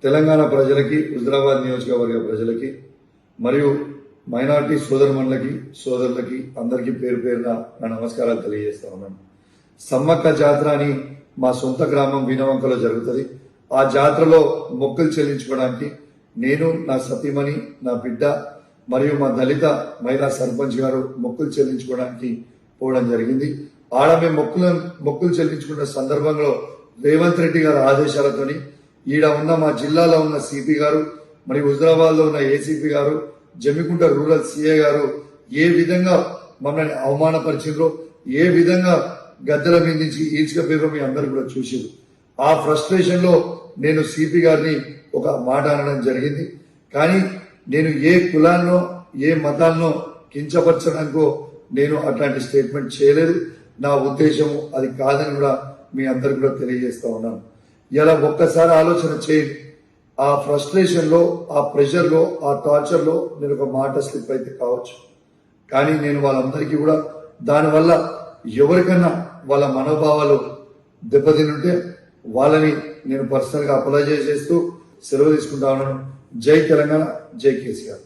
తెలంగాణ ప్రజలకి, హుజరాబాద్ నియోజకవర్గ ప్రజలకి మరియు మైనార్టీ సోదరుమణులకి, సోదరులకి అందరికీ పేరు పేరున నా నమస్కారాలు తెలియజేస్తా ఉన్నాను. సమ్మక్క జాతర అని మా సొంత గ్రామం వీణవంకలో జరుగుతుంది. ఆ జాతరలో మొక్కులు చెల్లించుకోవడానికి నేను, నా సతీమణి, నా బిడ్డ మరియు మా దళిత మహిళా సర్పంచ్ గారు మొక్కులు చెల్లించుకోవడానికి పోవడం జరిగింది. ఆడ మేము మొక్కులు చెల్లించుకున్న సందర్భంలో రేవంత్ రెడ్డి గారి ఆదేశాలతోని ఈడ ఉన్న మా జిల్లాలో ఉన్న సిపి గారు మరియు హుజరాబాద్ లో ఉన్న ఏసీపీ గారు, జమ్మికుంట రూరల్ సిఐ గారు ఏ విధంగా మమ్మల్ని అవమానపరిచిండ్రో, ఏ విధంగా గద్దెల మీద నుంచి ఈడ్చుకపోయారో మీ అందరూ కూడా చూసారు. ఆ ఫ్రస్ట్రేషన్ లో నేను సిపి గారిని ఒక మాట అనడం జరిగింది. కానీ నేను ఏ కులాన్నో ఏ మతాన్నో కించపరచడానికో నేను అట్లాంటి స్టేట్మెంట్ చేయలేదు. నా ఉద్దేశము అది కాదని కూడా మీ అందరికి కూడా తెలియజేస్తా ఉన్నాను. ఇలా ఒక్కసారి ఆలోచన చేయండి. ఆ ఫ్రస్ట్రేషన్ లో, ఆ ప్రెషర్ లో, ఆ టార్చర్ లో నేను ఒక మాట స్లిప్ అయితే కావచ్చు. కానీ నేను వాళ్ళందరికీ కూడా దానివల్ల ఎవరికన్నా వాళ్ళ మనోభావాలు దెబ్బతినుంటే వాళ్ళని నేను పర్సనల్ గా అప్లై చేస్తూ సెలవు తీసుకుంటా ఉన్నాను. జై తెలంగాణ, జై కేసీఆర్.